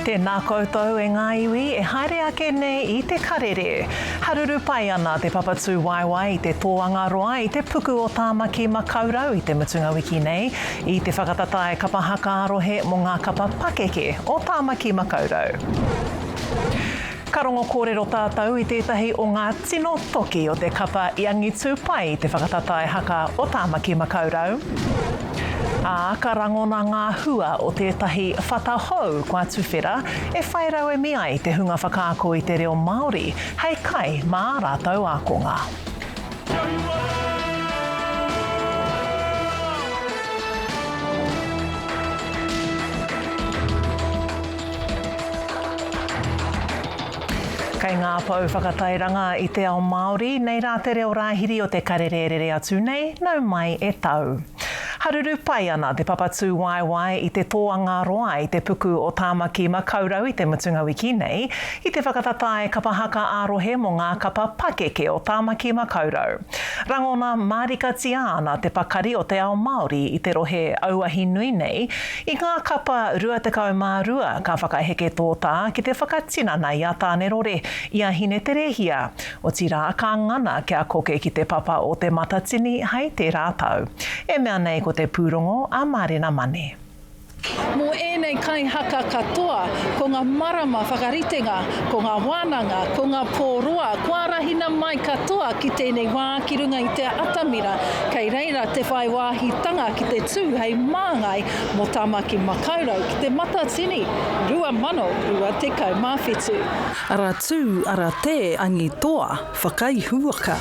Tēnā koutou e ngā iwi e haere ake nei I te karere. Haruru pai ana te papatū waiwai I te tōanga roa I te puku o Tāmaki Makaurau I te mutunga wiki nei I te whakatatae kapa haka arohe mo ngā kapa pakeke o Tāmaki Makaurau. Karongo kōrero tātou I tētahi o ngā tino toki o te kapa I Angitu pai I te whakatatae haka o Tāmaki Makaurau. Ka rangona ngā hua o tētahi whatahau kua tuwhera e whairau e mea I te hunga whakaako I te reo Māori, hei kai mā rātou ākonga. Kei ngā pau whakatairanga I te ao Māori, nei rā te reo rāhiri o te karere atu nei, nau mai e tau. Haruru pai ana te papatū waiwai I te tōanga roa I te puku o Tāmaki Makaurau I te mutunga wiki nei, I te whakatatae kapa haka arohe mo ngā kapa pakeke o Tāmaki Makaurau. Rangona marikatia ana te pakari o te ao Māori I te rohe auahi nui nei, I ngā kapa 22 ka whakaheke tōtā ki te whakatina nei a tāne rore I a hine te rehia, o tira ka ngana kia koke ki te papa o te matatini hei te rātau. E mea nei ko te pūrongo a Marina Mane. Mō ēnei kai haka katoa, ko ngā marama whakaritenga, ko ngā wānanga, ko ngā pōroa, kua rahina mai katoa ki tēnei wā ki runga I te atamira, kei reira te whai wāhitanga ki te tū hei māngai mō Tāmaki Makaurau ki te matatini, 2,200 mawhetu. Ara tū, ara te, angitoa, whakaihuaka.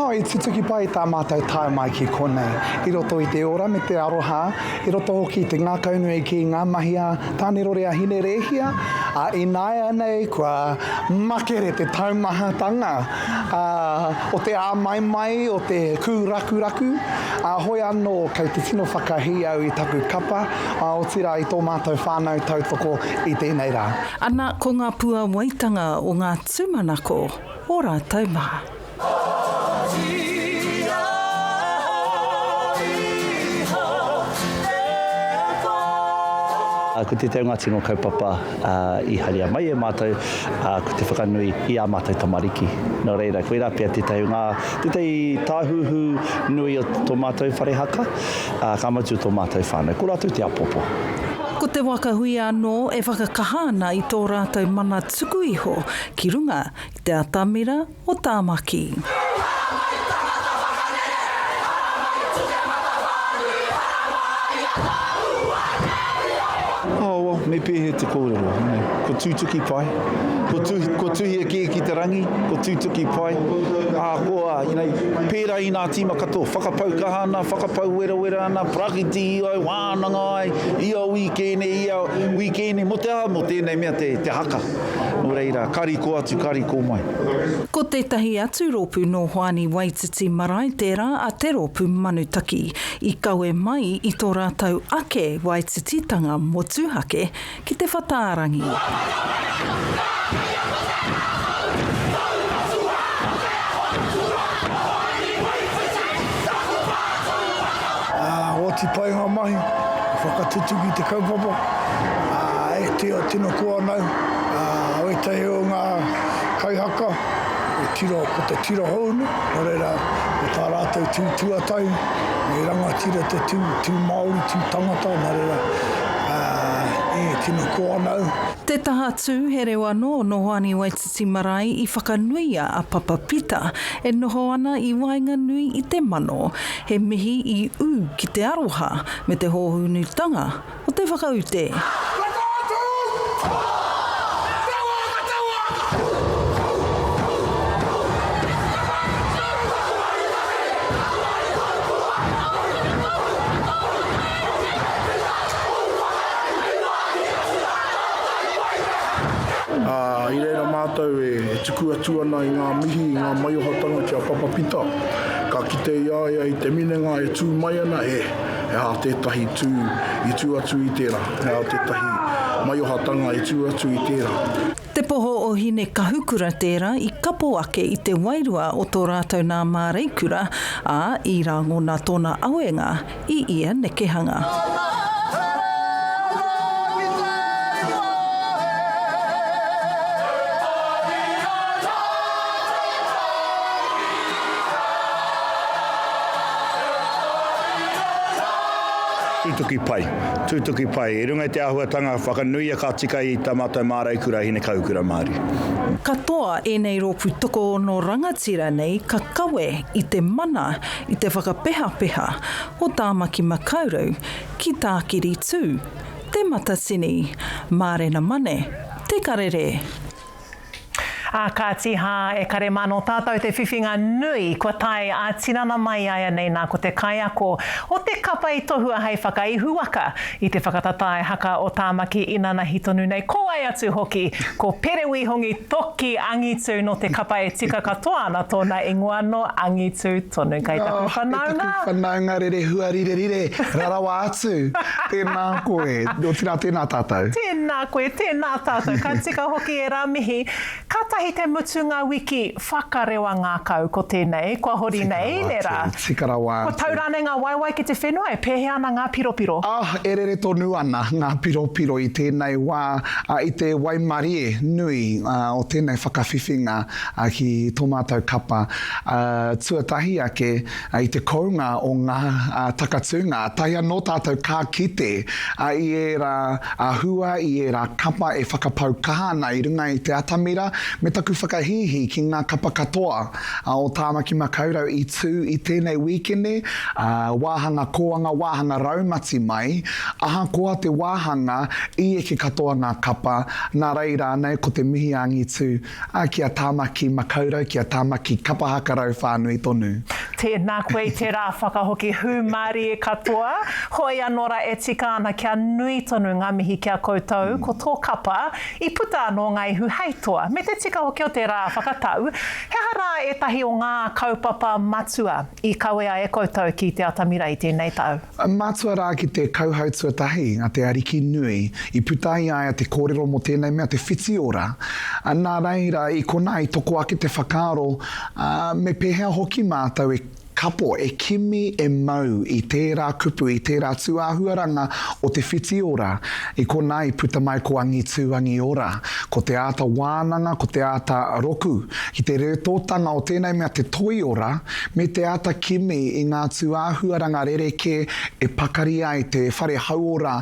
I tutuki pai tā mātou tae mai ki konei. I roto I te ora me te aroha, I roto hoki te ngā kaunui ki ngā mahia, tāne rore a hine rehia, I nāia nei kua makere te taumahatanga, o te āmaimai, o te kūrakuraku, hoi anō kei te tino whakahi au I taku kapa, o tira I tō mātou whānau tautoko I tēnei rā. Ana ko ngā pua waitanga o ngā tūmanako, ora taumaha. Ko te teunga tino kaupapa I haria mai e mātou, ko te whakanui I a mātou tamariki. Nō reira, koe rā pia te teunga, te tāhuhu nui o tō mātou whare haka, ka mautu tō mātou whānau. Ko rātou te apopo. Ko te wakahui anō e whakakahana I tō rātou mana tuku iho, ki runga I te atamira o Tāmaki. Me pehe te kōrero, ko tūtuki pai, ko tuhi ki te rangi, ko tūtuki pai. Koa, pērā I nā tīma katoa, whakapau kahana, whakapau wera ana, prakiti I au, wānanga ai, I au wikene, mo te aha, mo tēnei mea te haka. Nō reira, kari ko atu, kari ko mai. Ko tētahi atu rōpū no Hoani Waititi marae tērā a te rōpū manutaki, I kaue mai I tō rātau ake Waitititanga mo tūhake ki te whataarangi. O te painga mai, whakatutuki te kaupapa, e teo tino kua nau, o e tehi o ngā kaihaka, ko te tiro hounu, o reira, o tā rātou tuatau, e rangatira te tū Māori, tū tangata, nā reira, e tino kua nau. Te taha tū he reo anō no Hoani Waititi marae I whakanuia a papapita e noho ana I wainga nui I te mano, he mihi I u ki te aroha me te hōhunutanga o te whakaute. I reira mātou e tuku atu ana I ngā mihi, I ngā maiohatanga kia papapita. Ka kite ia I te minenga e tū mai ana e hā tētahi tū I tū atu I tērā, e hā tētahi mai o hatanga e tū atu i tērā. Te poho o hine kahukura tērā I kapo ake I te wairua o tō rātou nā māreikura a I rango nā tōna awenga I ia nekehanga. Tūtuki pai. E runga te āhuatanga whakanui a ka tika I tā mātou māreikura hine kaukura Māori. Katoa enei rōpū toko no rangatira nei ka kawe I te mana I te whakapeha-peha o Tāmaki Makaurau ki tākiri tū. Te matasini, mārena mane, te karere. A ka tiha e kare mano tātou te whiwhinga nui kua tai a tinana mai aia nei nā ko te kaiako o te kapa I tohua hei whakaihuaka I te whakatatai haka o Tāmaki inana hitonu nei. Ko ai atu hoki ko Pere Wihongi toki Angitu no te kapa e tika katoa ana tōna ingoa no Angitu tonu. Kei taku whanaunga. Whanaunga rere huarire Rarawa atu. Tēnā koe. O tēnā tātou. Tēnā koe, tēnā tātou. Ka tika hoki e rā mihi. Ka tahi te mutunga wiki whakarewa ngā kau ko tēnei, kua hori nei, nera. Tikarawa. Ko taurane ngā waiwai ki te whenua, e pēhe ana ngā piropiro. E rere tonu ana ngā piropiro I tēnei wā, I te waimarie nui o tēnei whakawhiwhinga ki tō mātou kapa. Tuatahi ake I te kounga o ngā takatunga, tahi anō tātou kā kite I e rā hua, I e rā kapa e whakapau kahana I runga I te atamira, me taku whakahihi ki ngā kapa katoa o Tāmaki Makaurau I tū I tēnei wikene, wāhanga koanga, wāhanga raumati mai, aha koa te wāhanga I eke katoa ngā kapa, nā reira nei ko te mihi Angitu, kia Tāmaki Makaurau, kia Tāmaki kapa hakarau whānui tonu. Tēnā koe I te rā whakahoki humari e katoa, hoi anora e tika ana kia nui tonu ngā mihi kia koutou, ko tō kapa, I puta anō ngai huheitoa. Me te tika hoki o te rā whakatau, he hara e tahi o ngā kaupapa matua I kawea e koutou ki te atamira I tēnei tau? Matua rā ki te kauhau tuatahi, a te ariki nui, I putai ai a te kōrero mo tēnei mea te whiti ora. Nā reira, I kona I toko ake te whakaaro, me pēhea hoki mātou e kapo e kimi e mau I tērā kupu, I tērā tuāhuaranga o te whiti ora. I kona I puta mai ko Angitu angi ora. Ko te āta wānanga, ko te āta roku. Ki te reutotanga o tēnei mea te toi ora, me te āta kimi I ngā tuāhuaranga rereke e pakari ai te whare hauora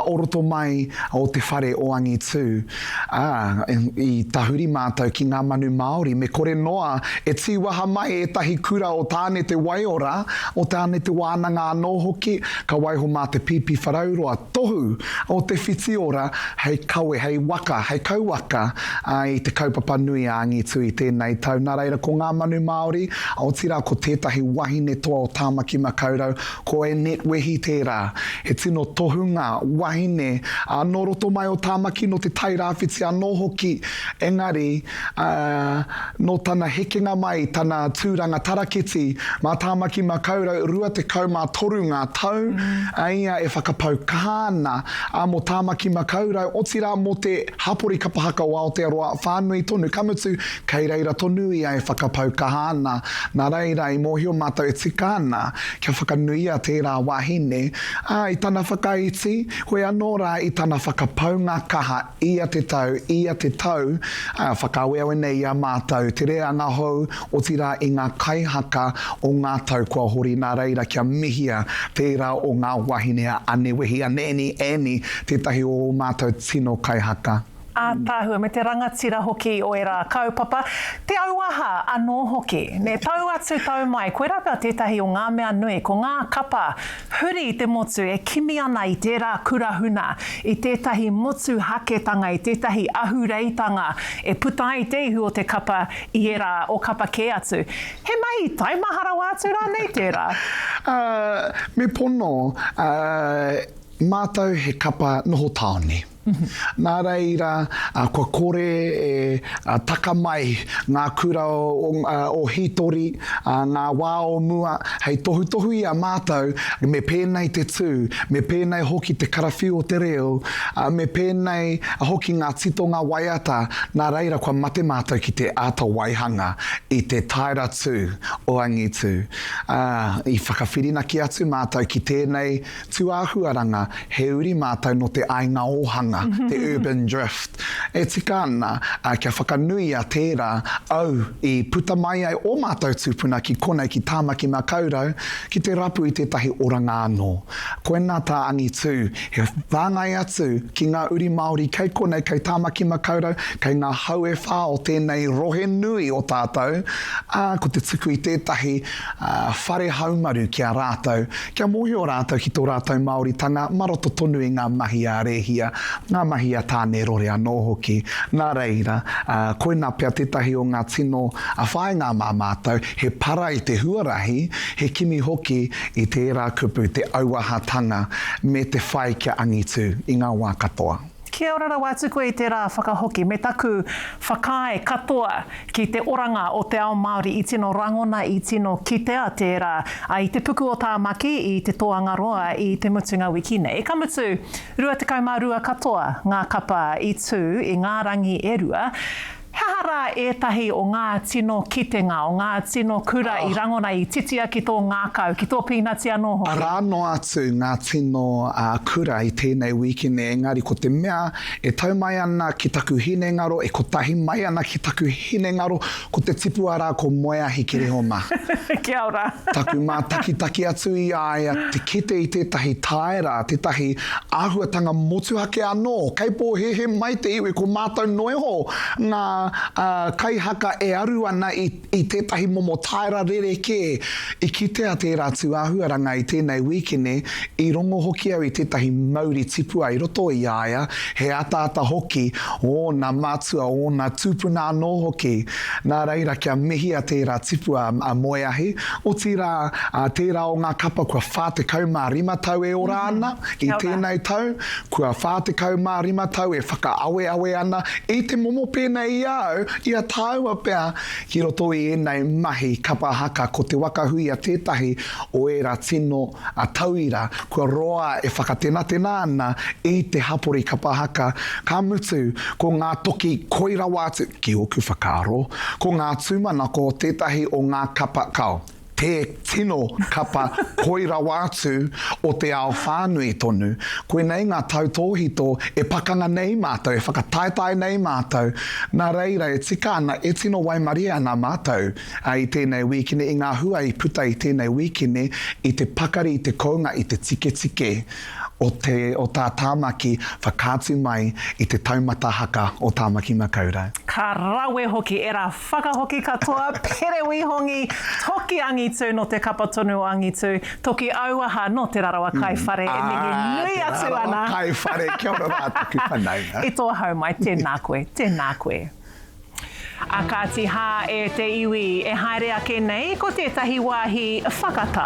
oroto mai o te whare o Angitu. I tahuri mātou ki ngā manu Māori, me kore noa e tiwaha mai e tahi kura o tāne te waiora, o tāne te wānanga anō hoki, ka waiho mā te pipi wharauroa tohu o te whiti ora, hei kawe, hei waka, hei kauwaka, I te kaupapa nui a Angitu I tēnei tau. Nā reira, ko ngā manu Māori, o tira ko tētahi wahine toa o Tāmaki Makaurau, ko e net wehi tērā. He tino tohunga, wahine, no roto mai o Tāmaki no te tai rāwhiti anō hoki, engari, no tana hekenga mai, tana tūranga taraketi, mā Tāmaki Makaurau, rua te kau mā toru ngā tau, ia e whakapau kāna, mo Tāmaki Makaurau, o tira mo te hapori kapahaka o Aotearoa, whānui tonu, kamutu, kei reira tonu ia e whakapau kahana, nā reira I mōhio mātou e tikana, kia whakanuia tērā wahine, I tana whakaiti, hoi anōra I tana whakapau ngā kaha, ia te tau, whakaweawe nei a mātou, te rea ngā hou, o tira I ngā kaihaka o ngā tau kua hori nā reira kia mihia tērā o ngā wahine a ane wehi ane, tētahi o mātou tino kaihaka. Tāhua, me te rangatira hoki o era kaupapa, te auaha anō hoki, ne tau atu tau mai, koe rapa tētahi o ngā mea nui, ko ngā kapa huri I te motu e kimi ana I tērā kurahuna, I tētahi motu haketanga, I tētahi ahureitanga, e puta ai te ihu o te kapa I era o kapa ke atu. He mai taimahara wātu rā nei tērā? Me pono, mātou he kapa noho taone. Nā reira, kua kore e taka mai ngā kura o hitori, ngā wā o mua, hei tohu i a mātou, me pēnei te tū, me pēnei hoki te karawhiu o te reo, me pēnei hoki ngā tito ngā waiata, nā reira kua mate mātou ki te ata waihanga i te taira tū o Angitu. I whakawhirina ki atu mātou ki tēnei tuāhuaranga, he uri mātou no te ainga ohanga, te urban drift. E tika ana, kia whakanui a tērā au i puta mai ai o mātou tūpuna ki konei ki Tāmaki Makaurau, ki te rapu i tētahi oranga anō. Koena tā Angitu, he whāngai atu ki ngā uri Māori kei konei, kei Tāmaki Makaurau, kei ngā haue whā o tēnei rohe nui o tātou, ko te tuku i tētahi whare haumaru ki a rātou, kia mohi o rātou ki tō rātou Māoritanga, maroto tonu i ngā mahi a rehia, ngā mahi a tāne rore anō hoki. Nā reira, koena pia tētahi o ngā tino a whaenga mā mātou, he para i te huarahi, he kimi hoki i te era kupu, te auahatanga me te whai kia Angitu i ngā wā katoa. Kia ora rawa atu koe i te rā whakahoki, me taku whakae katoa ki te oranga o te ao Māori i tino rangona, i tino kitea tērā, i te puku o Tāmaki, i te toangaroa, i te mutunga wiki nei. Ka mutu, rua te kaumārua katoa, ngā kapa i tū, i ngā rangi e rua. Hahara ētahi o ngā tino kitenga, o ngā tino kura i rangona i titia ki tō ngākau, ki tō pīnati anō hoki. Rāno atu ngā tino kura i tēnei wikine, engari ko te mea e tau mai ana ki taku hine ngaro, e ko tahi mai ana ki taku hine ngaro, ko te tipu ara ko moea hiki rehoma. Kia ora. Taku mā taki atu i aia, te kete i tētahi taera, tētahi āhuatanga motuhake anō, kei pō hehe mai te iwe ko mātou noiho, ngā kai haka e aru ana i tētahi momo taira rereke i kitea tērā tuāhuaranga i tēnei wikine i rongo hoki au i tētahi mauri tipua i roto i aia he ata hoki o nā mātua o nā tūpuna anō hoki nā reira kia mehia tērā tipua a moeahi o tira tērā o ngā kapa kua whātekau mā rimatau e ora ana i tēnei tau kua whātekau mā rimatau e whakaawe ana i te momo pēnei ia tāua pēr ki roto i enei mahi kapa haka ko te wakahui a tētahi o era tino a tauira kua roa e whakatenatena ana i te hapori kapa haka ka mutu ko ngā toki koirawa atu ki oku whakaaro ko ngā tūmana ko tētahi o ngā kapa kau te tino kapa koirawa atu o te ao whānui tonu. Koe nei ngā tautōhito e pakanga nei mātou, e whakataetai nei mātou. Nā reira e tika ana e tino waimaria ana mātou i tēnei wikine, i ngā hua i puta i tēnei wikine, i te pakari, i te kounga, i te tike o tā Tāmaki whakātu mai i te taumata haka o Tāmaki Makaurau. Ka rawe hoki, era whakahoki katoa, Pere Wihongi, toki Angitu no te kapa tonu o Angitu, toki auaha no te Rarawa kaiwhare, e nigi nui atu ana. Rarawa kaiwhare, kia ora rātuku whanau. I tō haumai, tēnā koe. A kāti hā e te iwi e haere ake nei, ko tētahi wāhi whakatā,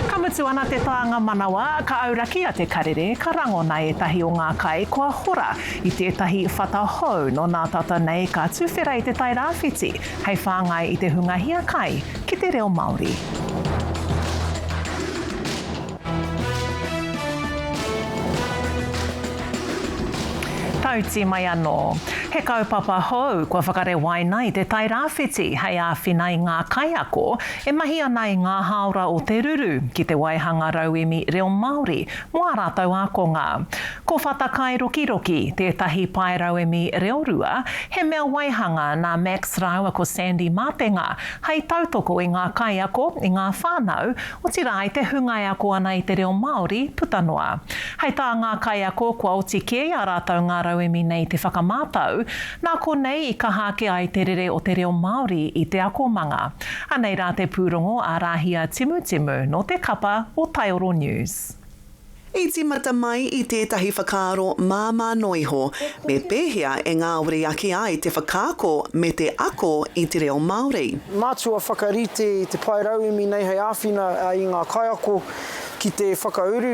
ka mutu ana te tāanga manawa, ka auraki a te karere, ka rangona e tahi o ngā kai kua hora i tētahi whatahau no nā tata nei ka tuwhera i te tai rāwhiti, hei whāngai i te hungahia kai ki te reo Māori. Tauti mai anō. He kaupapa hou, kua whakare waina i te tai rāwhiti, hei āwhina i ngā kaiako, e mahi ana i ngā haora o te ruru, ki te waihanga rauemi reo Māori, mua rātau ākonga. Ko whatakai rokiroki, tētahi pai rauemi reo rua, he mea waihanga nā Max Raua ko Sandy Mātenga, hei tautoko i ngā kaiako, i ngā whānau, o tira i te hungaiako ana i te reo Māori, Putanoa. Hei tā ngā kaiako kua oti kē a rātau ngā rauemi nei te whakamātau, nā konei i ka hake ai te rere o te reo Māori i te akomanga. Anei rā te pūrongo a Rahia Timu no te kapa o Taioro News. I timata mai i tētahi whakaaro māmā noiho, me pēhea e ngā ore ake ai te whakaako me te ako i te reo Māori. Mātua whakarite i te pai rauemi nei hei āwhina i ngā kaiako, ki te whakauru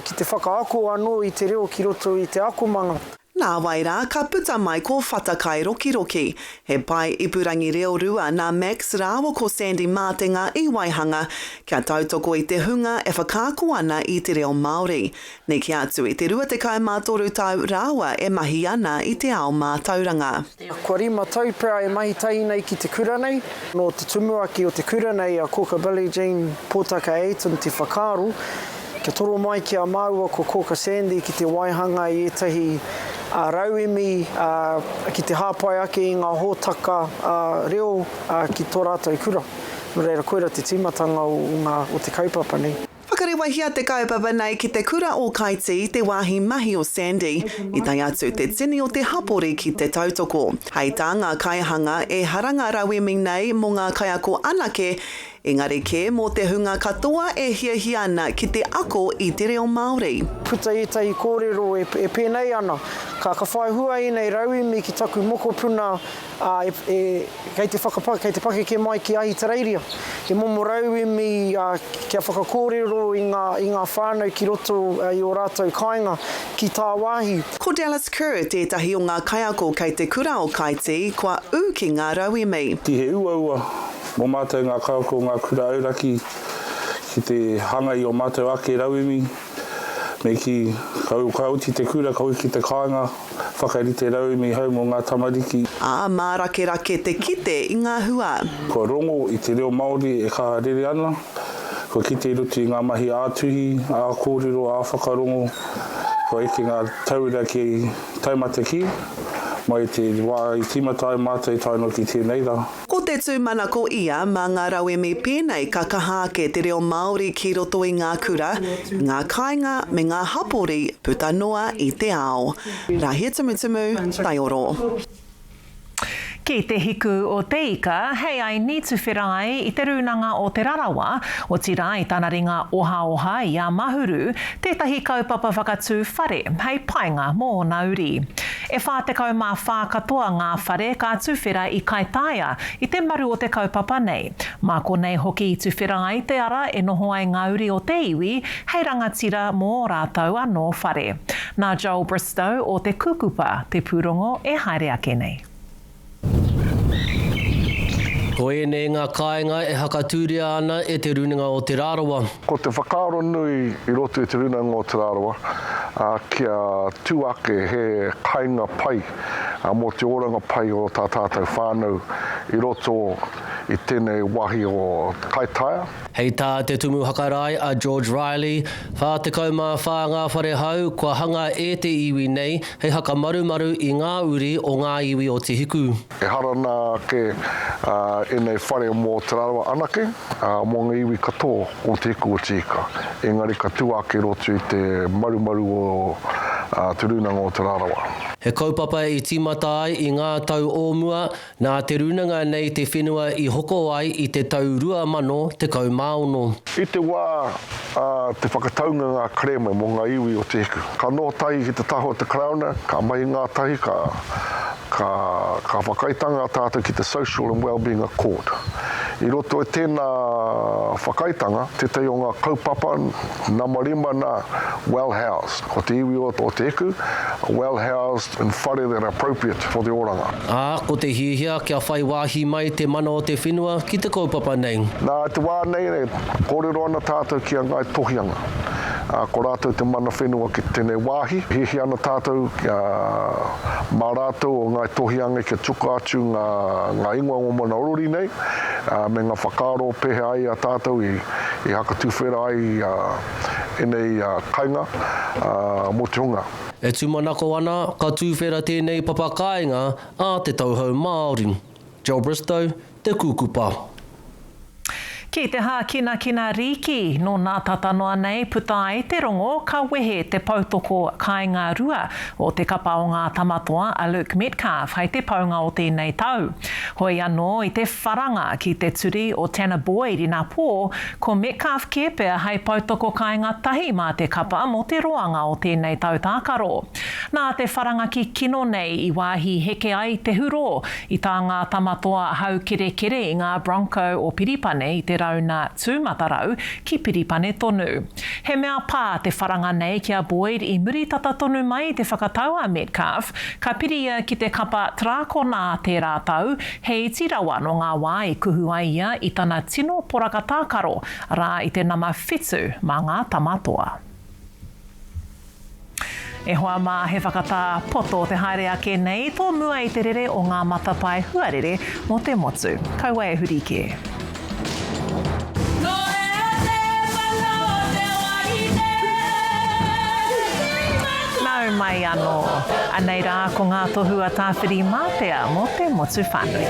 ki te whakaako anō i te reo ki roto i te akomanga. Nā waira, ka puta mai ko whatakai roki. He pai ipurangi reo rua nā Max Rāwa ko Sandy Mātenga i Wāhanga, kia tautoko i te hunga e whakaako ana i te reo Māori. Nei ki atu i te 24 tau Rāwa e mahi ana i te ao mātauranga. Kua rima tau pēr e mahi tai nei ki te kura nei. No te tumuaki o te kura nei a Koka Billie Jean Pōtaka Aiton te whakaro. Kia toro mai ki a Māua ko Koka Sandy ki te Wāhanga i etahi rauemi ki te hāpai ake i ngā hōtaka reo ki tō rātou kura. No reira koera te timatanga o te kaupapa nei. Whakarewa te kaupapa nei ki te kura o Kaitāia te wāhi mahi o Sandy, i tai atu te tini o te hapori ki te tautoko. Hei tā ngā kaihanga e haranga rauemi nei mō ngā kaiako anake, engari ke mō te hunga katoa e hiahia ana ki te ako i te reo Māori. Puta e tai kōrero e pēnei ana. Ka whai hua i nei rauemi ki taku mokopuna kei te pake ke mai ki ahi tareiria. He momo rauemi kia whakakōrero i ngā whānau ki roto i o rātou kāinga ki tā wāhi. Ko Dallas Kerr tētahi o ngā kaiako kei te kura o Kaitāia kua u ki ngā rauemi. Ki he ua. Mō mātou ngā kaiako ngā kura auraki ki te hanga i o mātou ake rauemi. Me ki kauti te kura, kau ki te kāinga, whakarite rauemi hau mō ngā tamariki. Mā rake te kite i ngā hua. Ko rongo i te reo Māori e ka rere ana. Ko kite i ruti ngā mahi ātuhi, ā kōrero, ā whakarongo. Ko eke ngā taura ki taumata ki. Mai te wā i timatai mātai taino ki tēnei rā. Ko te tūmana ko ia mā ngā rauemi pēnei ka kahake te reo Māori ki roto i ngā kura, ngā kāinga me ngā hapori puta noa i te ao. Rahia tumutumu, tai oro. Ki te hiku o te ika, hei ai ni tuwhirai i te runanga o te Rarawa, o tira i tāna ringa oha i a mahuru, tētahi kaupapa whakatū whare, hei painga mō nauri. E whā te kaumā whā katoa ngā whare ka tuwhira i Kaitāia i te maru o te kaupapa nei. Mā konei hoki i tuwhirai te ara e noho ai ngauri o te iwi, hei rangatira mō rātou anō whare. Nā Joel Bristow o te kukupa, te pūrongo e haere ake nei. Ko ēnei ngā kāinga e haka tūria ana e te runanga o te Rarawa. Ko te whakaaro nui i roto i te runanga o te Rarawa, kia tūake he kāinga pai, mō te oranga pai o tā tātou whānau i roto i tēnei wahi o Kaitāia. Hei tā te tumu hakarai a George Riley, whā te kaumā whā ngā whare hau, kua hanga e te iwi nei, hei haka marumaru i ngā uri o ngā iwi o te hiku. E harana ke enei whare mō te Rarawa anake, mō ngā iwi katoa o te hiku o te ika. Engari ka tūake roto i te marumaru o te runanga o te Rarawa. He kaupapa i timatai i ngā tau ōmua, nā te runanga nei te whenua i hoko ai i te tau 2000 te kaumāono. I te wā te whakataunga ngā krema mō ngā iwi o te hiku. Ka no tai ki te taho te krauna, ka mai ngā tahi, ka whakaitanga tātou ki te Social and Wellbeing Accord. I roto e tēnā whakaitanga, te tei o ngā kaupapa, nā marima nā well-housed. Ko te iwi o te hiku, well-housed and whare that are appropriate for the oranga. Ko te hihia kia whai wāhi mai te mana o te whenua ki te kaupapa nei. Nā te wā nei, kōrero ana tātou ki a ngai tohianga. Ko rātou te mana whenua ki tēnei wāhi. Hihi ana tātou mā rātou o ngai tohianga ki tuka atu ngā ingoa o mana orori nei. Me ngā whakaaro pehe ai a tātou i haka tūwhera ai enei kainga mō te hunga. E tūmanako ana, ka tūwhera tēnei papakainga a te tauhau Māori. Joel Bristow, te kukupa. Ki te hā kina riki no nā tatanoa nei puta ai te rongo ka wehe te pautoko kāinga rua o te kapa o ngā tamatoa a Luke Metcalf hei te paunga o tēnei tau. Hoi anō i te wharanga ki te turi o Tanner Boyd i nā pō, ko Metcalf kēpea hei pautoko kāinga tahi mā te kapa mo te roanga o tēnei tau tākaro. Nā te wharanga ki kino nei i wāhi heke ai te huro i tā ngā tamatoa hau kere i ngā Bronco o Piripane i te rauna tūmatarau ki piripane tonu. He mea pā te wharanga nei kia Boyd I muri tata tonu mai te whakataua Metcalf, ka piria ki te kapa trakona te rātau, hei tirawa no ngā wā I kuhu ai ia I tana tino porakatākaro, rā I te nama whetū mā ngā tamatoa. E hoa mā he whakatā poto te haere ake nei, tō mua I te rere o ngā Matapae Huarere mo te motu. Kaua e hurike. Nau mai anō, anei rā ko ngā tohua tāwhiri mātea mo te motu whānui.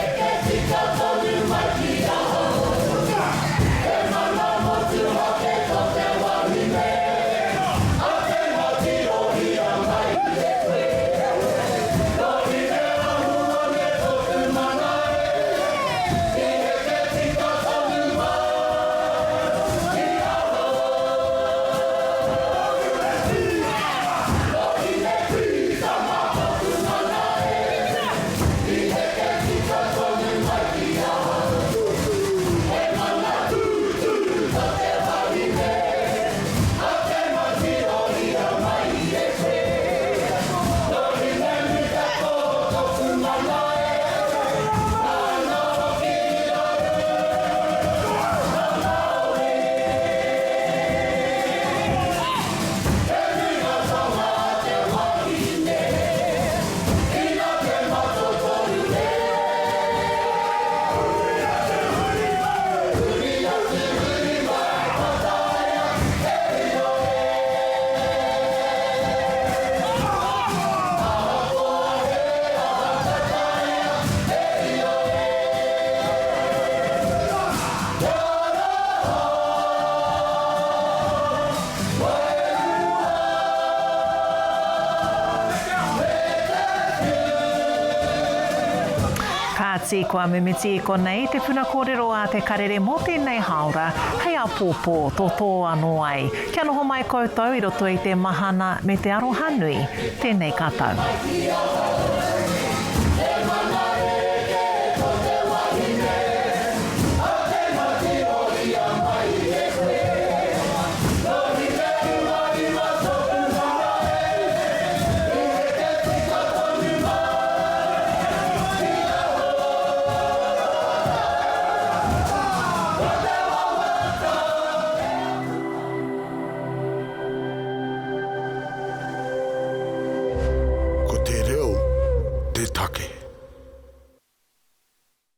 Kāti kua mimiti ko nei te puna kōrero a te karere mo tēnei haora, hei a pōpō tō tō anō ai. Kia noho mai koutou I roto I te mahana me te aroha nui, tēnei kātau. Ko te reo, te take.